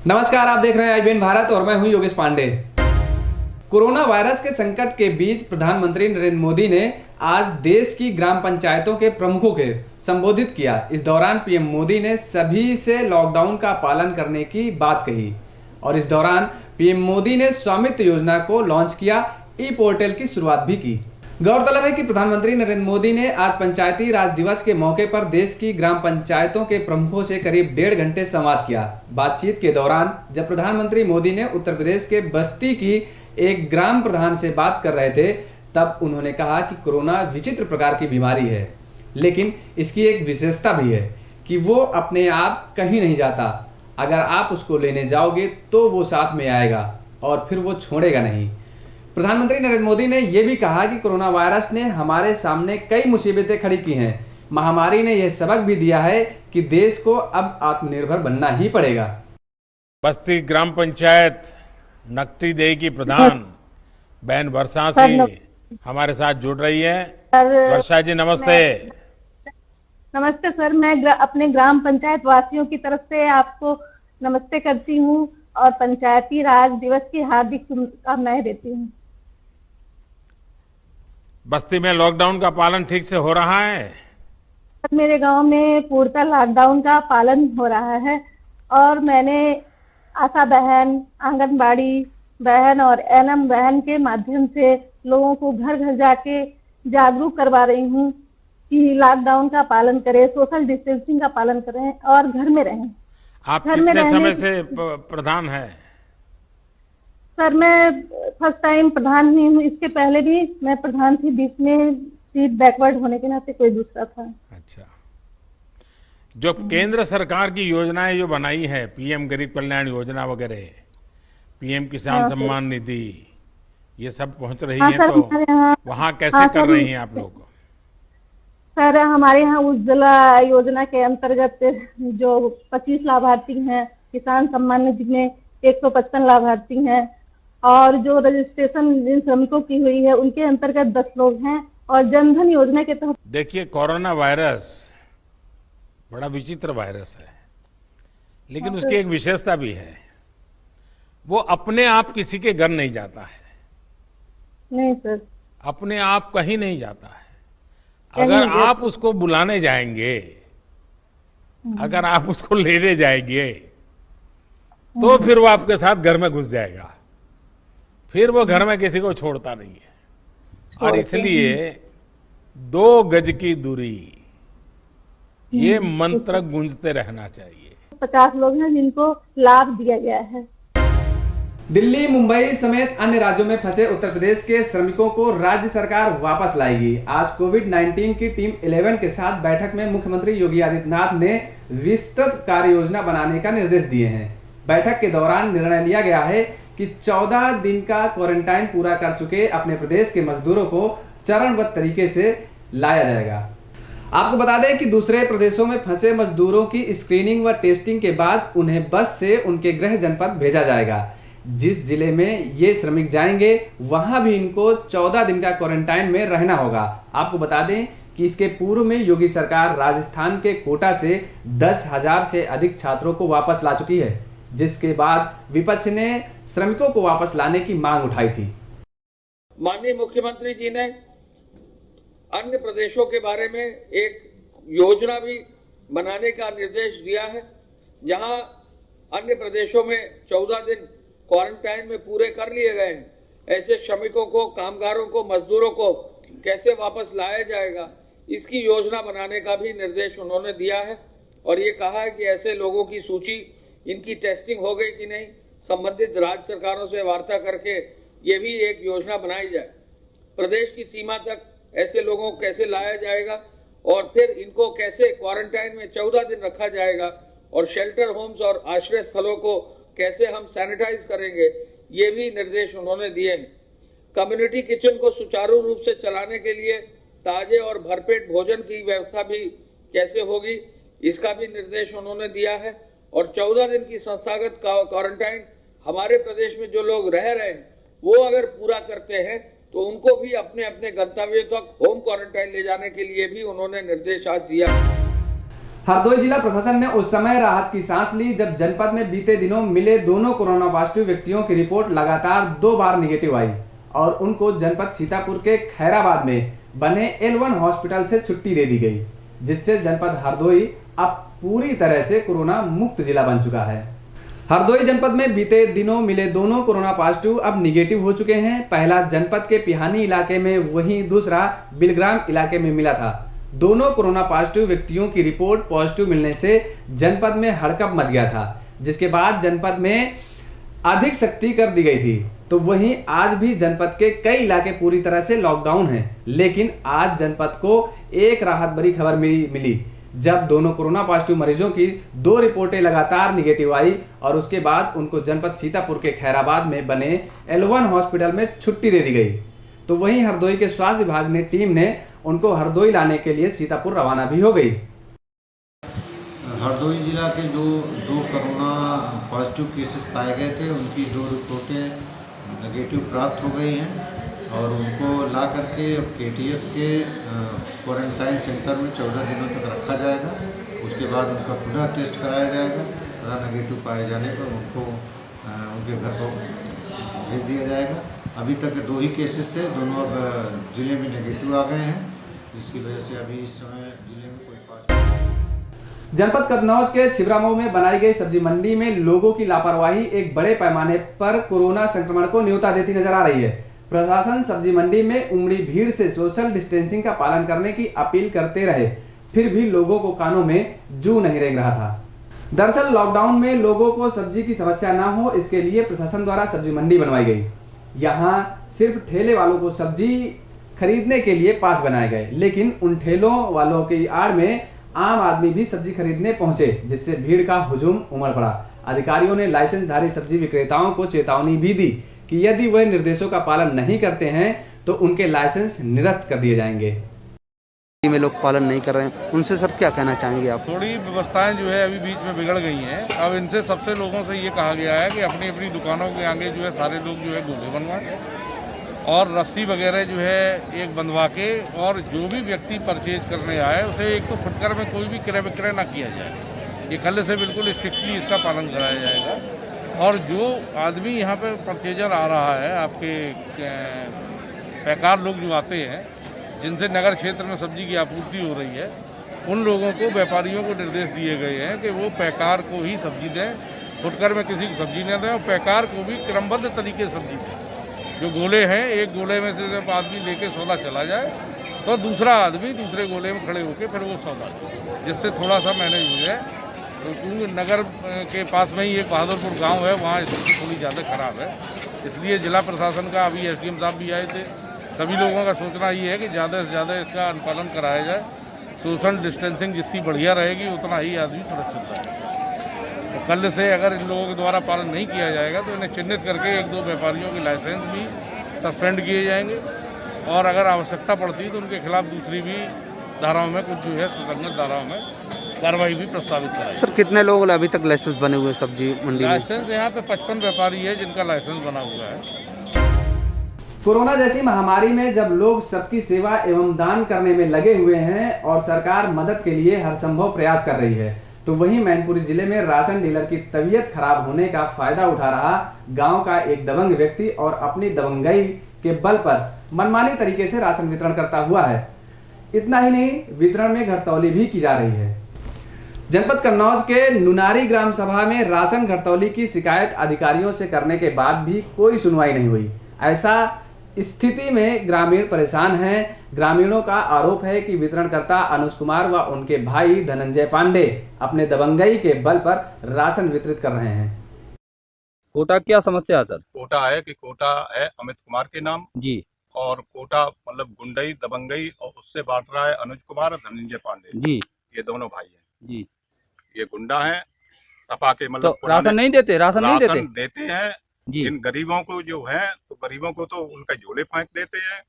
नमस्कार, आप देख रहे हैं आईबीएन भारत और मैं हूं योगेश पांडे। कोरोना वायरस के संकट के बीच प्रधानमंत्री नरेंद्र मोदी ने आज देश की ग्राम पंचायतों के प्रमुखों के संबोधित किया। इस दौरान पीएम मोदी ने सभी से लॉकडाउन का पालन करने की बात कही और इस दौरान पीएम मोदी ने स्वामित्व योजना को लॉन्च किया, ई पोर्टल की शुरुआत भी की। गौरतलब है कि प्रधानमंत्री नरेंद्र मोदी ने आज पंचायती राज दिवस के मौके पर देश की ग्राम पंचायतों के प्रमुखों से करीब 1.5 घंटे संवाद किया। बातचीत के दौरान जब प्रधानमंत्री मोदी ने उत्तर प्रदेश के बस्ती की एक ग्राम प्रधान से बात कर रहे थे, तब उन्होंने कहा कि कोरोना विचित्र प्रकार की बीमारी है, लेकिन इसकी एक विशेषता भी है कि वो अपने आप कहीं नहीं जाता। अगर आप उसको लेने जाओगे तो वो साथ में आएगा और फिर वो छोड़ेगा नहीं। प्रधानमंत्री नरेंद्र मोदी ने यह भी कहा कि कोरोना वायरस ने हमारे सामने कई मुसीबतें खड़ी की हैं। महामारी ने यह सबक भी दिया है कि देश को अब आत्मनिर्भर बनना ही पड़ेगा। बस्ती ग्राम पंचायत नकटी देही की प्रधान बहन वर्षा सिंह हमारे साथ जुड़ रही है। वर्षा जी नमस्ते। नमस्ते सर, मैं अपने ग्राम पंचायत वासियों की तरफ से आपको नमस्ते करती हूँ और पंचायती राज दिवस की हार्दिक शुभकामनाएं देती हूँ। बस्ती में लॉकडाउन का पालन ठीक से हो रहा है? मेरे गांव में पूर्णतः लॉकडाउन का पालन हो रहा है और मैंने आशा बहन, आंगनबाड़ी बहन और एनएम बहन के माध्यम से लोगों को घर घर जाके जागरूक करवा रही हूँ कि लॉकडाउन का पालन करें, सोशल डिस्टेंसिंग का पालन करें और घर में रहें। आप कितने समय से प्रधान है? सर, मैं फर्स्ट टाइम प्रधान हुई हूँ। इसके पहले भी मैं प्रधान थी, बीच में सीट बैकवर्ड होने के नाते कोई दूसरा था। अच्छा, जो केंद्र सरकार की योजनाएं जो बनाई है, पीएम गरीब कल्याण योजना वगैरह, पीएम किसान सम्मान निधि, ये सब पहुंच रही है सर, तो वहाँ कैसे कर रही हैं आप लोग? सर, हमारे यहाँ उज्ज्वला योजना के अंतर्गत जो 25 लाभार्थी हैं, किसान सम्मान निधि में 155 लाभार्थी हैं और जो रजिस्ट्रेशन जिन श्रमिकों की हुई है उनके अंतर्गत 10 लोग हैं और जनधन योजना के तहत। देखिए, कोरोना वायरस बड़ा विचित्र वायरस है, लेकिन उसकी एक विशेषता भी है, वो अपने आप किसी के घर नहीं जाता है। नहीं सर, अपने आप कहीं नहीं जाता है। अगर आप उसको बुलाने जाएंगे, अगर आप उसको लेने जाएंगे, तो फिर वो आपके साथ घर में घुस जाएगा। फिर वो घर में किसी को छोड़ता नहीं है। और इसलिए 2 गज की दूरी, ये मंत्र गूंजते रहना चाहिए। 50 लोग हैं जिनको लाभ दिया गया है। दिल्ली, मुंबई समेत अन्य राज्यों में फंसे उत्तर प्रदेश के श्रमिकों को राज्य सरकार वापस लाएगी। आज कोविड-19 की टीम 11 के साथ बैठक में मुख्यमंत्री योगी आदित्यनाथ ने विस्तृत कार्य योजना बनाने का निर्देश दिए हैं। बैठक के दौरान निर्णय लिया गया है कि 14 दिन का क्वारंटाइन पूरा कर चुके अपने प्रदेश के मजदूरों को चरणबद्ध तरीके से लाया जाएगा। आपको बता दें कि दूसरे प्रदेशों में फंसे मजदूरों की स्क्रीनिंग व टेस्टिंग के बाद उन्हें बस से उनके गृह जनपद भेजा जाएगा। जिस जिले में ये श्रमिक जाएंगे वहां भी इनको 14 दिन का क्वारंटाइन में रहना होगा। आपको बता दें कि इसके पूर्व में योगी सरकार राजस्थान के कोटा से 10,000 से अधिक छात्रों को वापस ला चुकी है, जिसके बाद विपक्ष ने श्रमिकों को वापस लाने की मांग उठाई थी। माननीय मुख्यमंत्री जी ने अन्य प्रदेशों के बारे में एक योजना भी बनाने का निर्देश दिया है, जहां अन्य प्रदेशों में 14 दिन क्वारंटाइन में पूरे कर लिए गए हैं। ऐसे श्रमिकों को, कामगारों को, मजदूरों को कैसे वापस लाया जाएगा, इसकी योजना बनाने का भी निर्देश उन्होंने दिया है और ये कहा है कि ऐसे लोगों की सूची, इनकी टेस्टिंग हो गई कि नहीं, संबंधित राज्य सरकारों से वार्ता करके ये भी एक योजना बनाई जाए। प्रदेश की सीमा तक ऐसे लोगों को कैसे लाया जाएगा और फिर इनको कैसे क्वारंटाइन में 14 दिन रखा जाएगा और शेल्टर होम्स और आश्रय स्थलों को कैसे हम सैनिटाइज करेंगे, ये भी निर्देश उन्होंने दिए हैं। कम्युनिटी किचन को सुचारू रूप से चलाने के लिए ताजे और भरपेट भोजन की व्यवस्था भी कैसे होगी, इसका भी निर्देश उन्होंने दिया है। और 14 दिन की संस्थागत क्वारंटाइन हमारे प्रदेश में जो लोग रह रहे हैं वो अगर पूरा करते हैं तो उनको भी अपने अपने गंतव्य तक होम क्वारंटाइन ले जाने के लिए भी उन्होंने निर्देश आज दिया। हरदोई जिला प्रशासन ने उस समय राहत की सांस ली जब जनपद में बीते दिनों मिले दोनों कोरोना पॉजिटिव व्यक्तियों की रिपोर्ट लगातार 2 बार निगेटिव आई और उनको जनपद सीतापुर के खैराबाद में बने L1 हॉस्पिटल से छुट्टी दे दी गई, जिससे जनपद हरदोई अब पूरी तरह से कोरोना मुक्त जिला बन चुका है। हरदोई जनपद में बीते दिनों मिले दोनों कोरोना पॉजिटिव अब निगेटिव हो चुके हैं। पहला जनपद के पिहानी इलाके में, वहीं दूसरा बिलग्राम इलाके में मिला था। दोनों कोरोना पॉजिटिव व्यक्तियों की रिपोर्ट पॉजिटिव मिलने से जनपद में हड़कंप मच गया था, जिसके बाद जनपद में अधिक सख्ती कर दी गई थी। तो वहीं आज भी जनपद के कई इलाके पूरी तरह से लॉकडाउन हैं, लेकिन आज जनपद को एक राहत भरी खबर मिली जब दोनों कोरोना पॉजिटिव मरीजों की 2 रिपोर्टें लगातार निगेटिव आई और उसके बाद उनको जनपद सीतापुर के खैराबाद में बने L1 हॉस्पिटल में छुट्टी दे दी गई। तो वहीं हरदोई के स्वास्थ्य विभाग ने टीम ने उनको हरदोई लाने के लिए सीतापुर रवाना भी हो गई। हरदोई जिला के जो 2 कोरोना पॉजिटिव केसेस पाए गए थे, उनकी 2 रिपोर्टें नेगेटिव प्राप्त हो गई हैं और उनको ला करके KTS के क्वारंटाइन सेंटर में 14 दिनों तक रखा जाएगा। उसके बाद उनका पुनः टेस्ट कराया जाएगा तथा नेगेटिव पाए जाने पर उनको उनके घर को भेज दिया जाएगा। अभी तक 2 ही केसेस थे, दोनों अब जिले में नेगेटिव आ गए हैं, जिसकी वजह से अभी इस समय जिले में कोई पॉजिटिव। जनपद कन्नौज के छिबरामऊ में बनाई गई सब्जी मंडी में लोगों की लापरवाही एक बड़े पैमाने पर कोरोना संक्रमण को न्योता देती नजर आ रही है। प्रशासन सब्जी मंडी में उमड़ी भीड़ से सोशल डिस्टेंसिंग का पालन करने की अपील करते रहे, फिर भी लोगों को कानों में जू नहीं रेंग रहा था। दरअसल लॉकडाउन में लोगों को सब्जी की समस्या ना हो, इसके लिए प्रशासन द्वारा सब्जी मंडी बनवाई गई। यहाँ सिर्फ ठेले वालों को सब्जी खरीदने के लिए पास बनाए गए, लेकिन उन ठेलों वालों की आड़ में आम आदमी भी सब्जी खरीदने पहुंचे, जिससे भीड़ का हुजूम उमड़ पड़ा। अधिकारियों ने लाइसेंसधारी सब्जी विक्रेताओं को चेतावनी भी दी कि यदि वह निर्देशों का पालन नहीं करते हैं तो उनके लाइसेंस निरस्त कर दिए जाएंगे। में लोग पालन नहीं कर रहे हैं, उनसे सर क्या कहना चाहेंगे आप? थोड़ी व्यवस्थाएं जो है अभी बीच में बिगड़ गई हैं। अब इनसे सबसे लोगों से ये कहा गया है कि अपनी अपनी दुकानों के आगे जो है सारे लोग जो है गोले बनवाएं और रस्सी वगैरह जो है एक बंधवा के, और जो भी व्यक्ति परचेज करने आए उसे एक तो फुटकर में कोई भी क्रय विक्रय ना किया जाए। ये कल से बिल्कुल स्ट्रिक्टली इसका पालन कराया जाएगा। और जो आदमी यहाँ पे परचेजर आ रहा है, आपके पैकार लोग जो आते हैं जिनसे नगर क्षेत्र में सब्जी की आपूर्ति हो रही है, उन लोगों को, व्यापारियों को निर्देश दिए गए हैं कि वो पैकार को ही सब्जी दें, फुटकर में किसी को सब्जी न दें, और पैकार को भी क्रमबद्ध तरीके से सब्जी दें। जो गोले हैं, एक गोले में से जब आदमी लेके सौदा चला जाए तो दूसरा आदमी दूसरे गोले में खड़े होकर फिर वो सौदा, जिससे थोड़ा सा मैनेज हो जाए। तो क्योंकि नगर के पास में ही एक बहादुरपुर गांव है, वहाँ स्थिति थोड़ी ज़्यादा खराब है, इसलिए जिला प्रशासन का, अभी SDM साहब भी आए थे, सभी लोगों का सोचना ये है कि ज़्यादा से ज़्यादा इसका अनुपालन कराया जाए। सोशल डिस्टेंसिंग जितनी बढ़िया रहेगी उतना ही आदमी सुरक्षित रहेगा। तो कल से अगर इन लोगों के द्वारा पालन नहीं किया जाएगा तो इन्हें चिन्हित करके 1-2 व्यापारियों के लाइसेंस भी सस्पेंड किए जाएंगे, और अगर आवश्यकता पड़ती है तो उनके खिलाफ दूसरी भी धाराओं में, कुछ जो है सुसंगत धाराओं में कार्रवाई भी प्रस्तावित कराई। सर कितने लोग अभी तक लाइसेंस बने हुए सब्जी मंडी में? लाइसेंस यहाँ पे 55 व्यापारी है जिनका लाइसेंस बना हुआ है। कोरोना जैसी महामारी में जब लोग सबकी सेवा एवं दान करने में लगे हुए हैं और सरकार मदद के लिए हर संभव प्रयास कर रही है, तो वहीं मैनपुरी जिले में राशन डीलर की तबीयत खराब होने का फायदा उठा रहा गांव का एक दबंग व्यक्ति और अपनी दबंगई के बल पर मनमानी तरीके से राशन वितरण करता हुआ है। इतना ही नहीं, वितरण में घटतौली भी की जा रही है। जनपद कन्नौज के नुनारी ग्राम सभा में राशन घटतौली की शिकायत अधिकारियों से करने के बाद भी कोई सुनवाई नहीं हुई। ऐसा स्थिति में ग्रामीण परेशान हैं। ग्रामीणों का आरोप है कि वितरणकर्ता अनुज कुमार व उनके भाई धनंजय पांडे अपने दबंगई के बल पर राशन वितरित कर रहे हैं। कोटा क्या समस्या है सर? कोटा है कि कोटा है अमित कुमार के नाम जी, और कोटा मतलब गुंडई दबंगई, और उससे बांट रहा है अनुज कुमार और धनंजय पांडे जी, ये दोनों भाई हैं जी। ये गुंडा हैं, सपा के मतलब तो राशन नहीं देते? राशन नहीं देते देते हैं जी। इन गरीबों को जो है, तो गरीबों को तो उनका झोले फेंक देते हैं,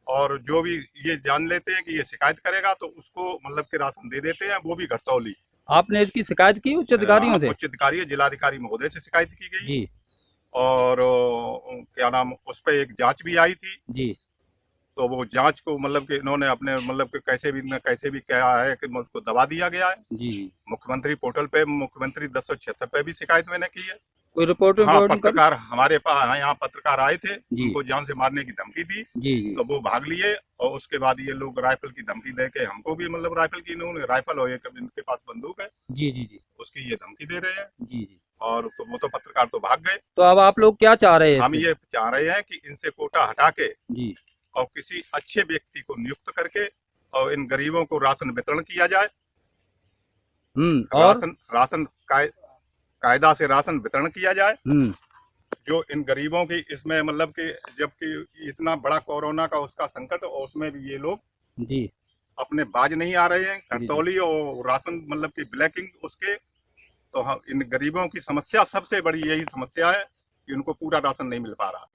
और जो भी ये जान लेते हैं कि ये शिकायत करेगा तो उसको मतलब के राशन दे देते हैं, वो भी घटतौली। आपने इसकी शिकायत की उच्च अधिकारियों से? उच्च अधिकारी, जिलाधिकारी महोदय से शिकायत की गई जी, और क्या नाम, उस पर एक जांच भी आई थी जी, तो वो जांच को मतलब कि इन्होंने अपने मतलब कि कैसे भी क्या है कि उसको दबा दिया गया है। जी। मुख्यमंत्री पोर्टल पे मुख्यमंत्री 1076 पे भी शिकायत मैंने की है। कोई रिपोर्ट हाँ, कर पत्रकार हमारे पास यहाँ पत्रकार आए थे, जी। उनको जान से मारने की धमकी दी, जी जी तो वो भाग लिए और उसके बाद ये लोग राइफल की धमकी दे के हमको भी मतलब राइफल की इन्होंने राइफल हो इनके पास बंदूक है, जी जी जी उसकी ये धमकी दे रहे हैं। जी जी। और तो वो तो पत्रकार तो भाग गए। तो अब आप लोग क्या चाह रहे हैं हम इससे? ये चाह रहे हैं कि इनसे कोटा हटा के जी। और किसी अच्छे व्यक्ति को नियुक्त करके और इन गरीबों को राशन वितरण किया जाए। और राशन कायदा से राशन वितरण किया जाए, जो इन गरीबों की इसमें मतलब कि जबकि इतना बड़ा कोरोना का उसका संकट और उसमें भी ये लोग जी अपने बाज नहीं आ रहे हैं। घटतौली और राशन मतलब की ब्लैकिंग उसके, तो हम इन गरीबों की समस्या सबसे बड़ी यही समस्या है कि उनको पूरा राशन नहीं मिल पा रहा।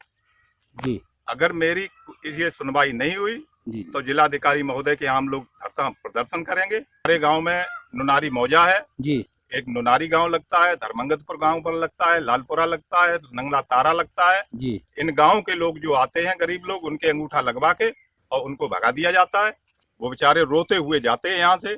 जी। अगर मेरी ये सुनवाई नहीं हुई जी तो जिलाधिकारी महोदय के यहाँ हम लोग धरना प्रदर्शन करेंगे। हमारे गांव में नुनारी मौजा है जी एक नुनारी गांव लगता है, धर्मंगतपुर गांव पर लगता है, लालपुरा लगता है, नंगला तारा लगता है। जी। इन गांव के लोग जो आते हैं गरीब लोग, उनके अंगूठा लगवा के और उनको भगा दिया जाता है। वो बेचारे रोते हुए जाते हैं यहाँ से